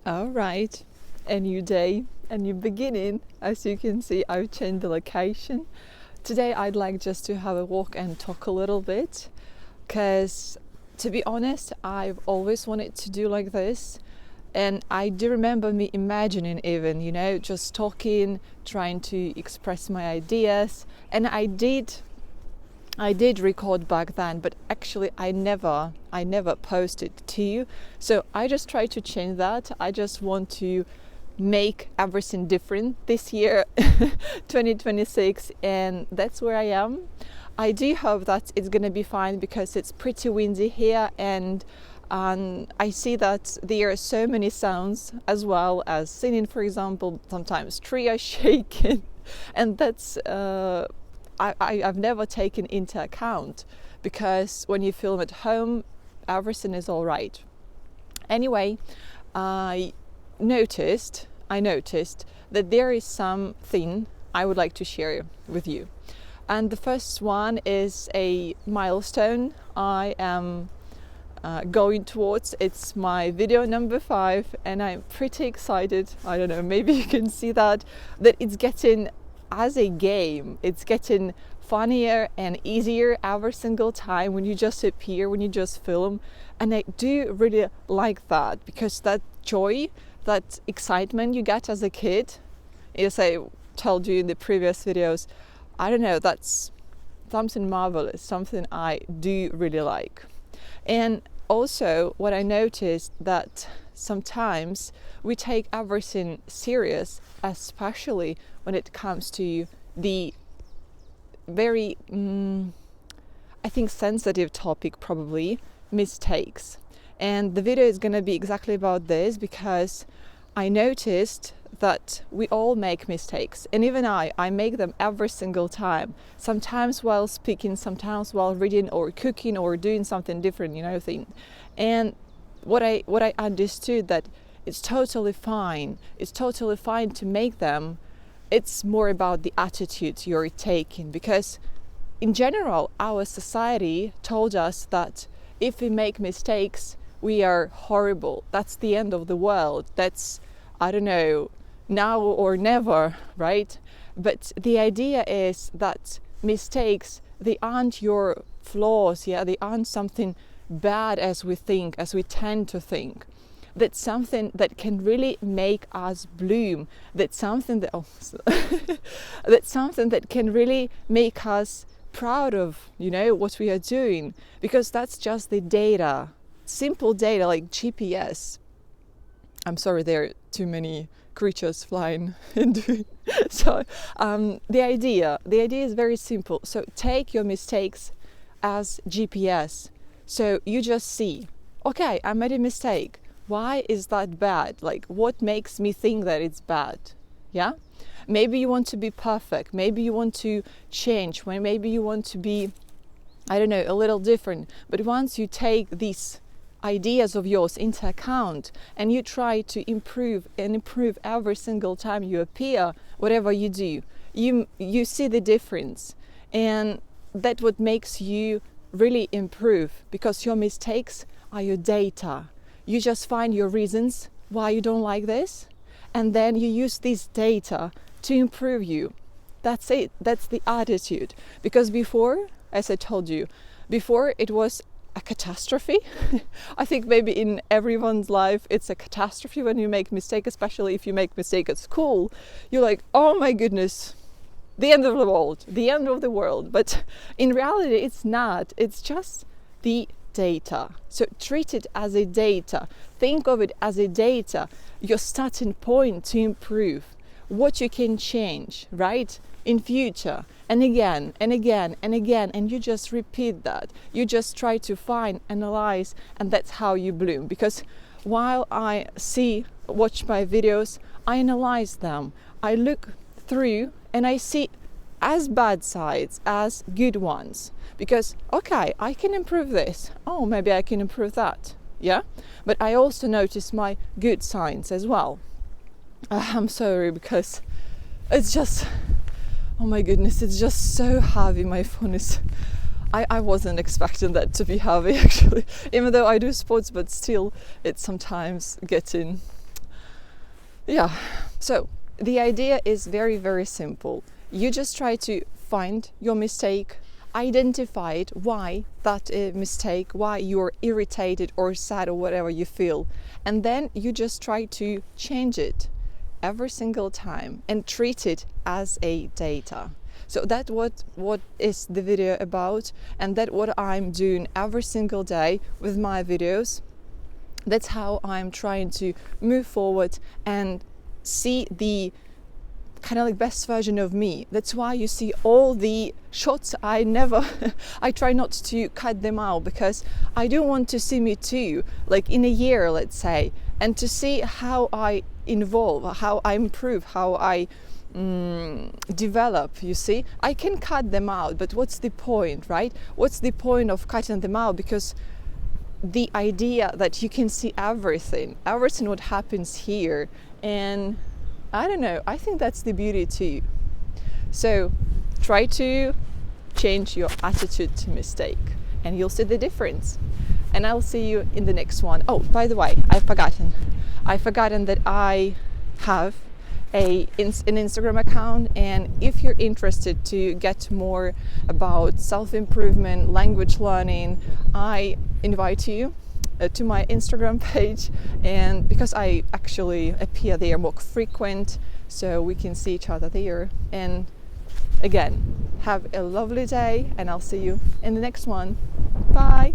All right, a new day, a new beginning. As you can see, I've changed the location. Today I'd like just to have a walk and talk a little bit, because to be honest, I've always wanted to do like this. And I do remember me imagining even, just talking, trying to express my ideas. And I did record back then, but actually I never posted to you. So I just try to change that. I just want to make everything different this year, 2026, and that's where I am. I do hope that it's gonna be fine because it's pretty windy here, and I see that there are so many sounds as well as singing, for example. Sometimes trees are shaking, and that's I've never taken into account, because when you film at home, everything is all right. Anyway, I noticed that there is something I would like to share with you. And the first one is a milestone I am going towards. It's my video number 5, and I'm pretty excited. I don't know, maybe you can see that it's getting, as a game, it's getting funnier and easier every single time when you just appear, when you just film. And I do really like that, because that joy, that excitement you get as a kid, as I told you in the previous videos, I don't know, that's something marvelous, something I do really like. And also what I noticed, that sometimes we take everything serious, especially when it comes to the very I think sensitive topic, probably mistakes. And the video is going to be exactly about this, because I noticed that we all make mistakes, and even I make them every single time, sometimes while speaking, sometimes while reading or cooking or doing something different, thing. And what I understood, that it's totally fine to make them. It's more about the attitude you're taking, because in general our society told us that if we make mistakes, we are horrible, that's the end of the world, that's, I don't know, now or never, right? But the idea is that mistakes, they aren't your flaws, they aren't something bad as we tend to think. That's something that can really make us bloom. That's something that's something that can really make us proud of, what we are doing, because that's just the data, simple data like GPS. I'm sorry, there are too many creatures flying into so the idea is very simple. So take your mistakes as GPS. So you just see, okay, I made a mistake. Why is that bad? Like, what makes me think that it's bad? Yeah? Maybe you want to be perfect. Maybe you want to change. Maybe you want to be, I don't know, a little different. But once you take these ideas of yours into account and you try to improve every single time you appear, whatever you do, you see the difference. And that's what makes you really improve, because your mistakes are your data. You just find your reasons why you don't like this, and then you use this data to improve you. That's it. That's the attitude. Because before, as I told you, before it was a catastrophe. I think maybe in everyone's life it's a catastrophe when you make mistake, especially if you make mistake at school. You're like, oh my goodness, the end of the world. But in reality, it's not. It's just the data. So treat it as a data. Think of it as a data, your starting point to improve, what you can change, right, in future, and again and again and again, and you just repeat that. You just try to find, analyze, and that's how you bloom. Because while I watch my videos, I analyze them, I look through, and I see as bad sides as good ones, because okay, I can improve this, oh, maybe I can improve that, but I also notice my good signs as well. I'm sorry, because it's just, oh my goodness, it's just so heavy. My phone is, I wasn't expecting that to be heavy, actually, even though I do sports, but still it's sometimes getting Yeah, so the idea is very, very simple. You just try to find your mistake, identify it, why that mistake, why you're irritated or sad or whatever you feel, and then you just try to change it every single time and treat it as a data. So that's what is the video about, and that's what I'm doing every single day with my videos. That's how I'm trying to move forward and see the kind of like best version of me. That's why you see all the shots. I never I try not to cut them out, because I do want to see me too, like in a year, let's say, and to see how I evolve, how I improve, how I develop. You see, I can cut them out, but what's the point, right? What's the point of cutting them out? Because the idea that you can see everything what happens here, and I don't know, I think that's the beauty too. So try to change your attitude to mistake and you'll see the difference. And I'll see you in the next one. Oh, by the way, I've forgotten that I have an Instagram account, and if you're interested to get more about self-improvement, language learning, I invite you to my Instagram page, and because I actually appear there more frequent, so we can see each other there. And again, have a lovely day, and I'll see you in the next one. Bye.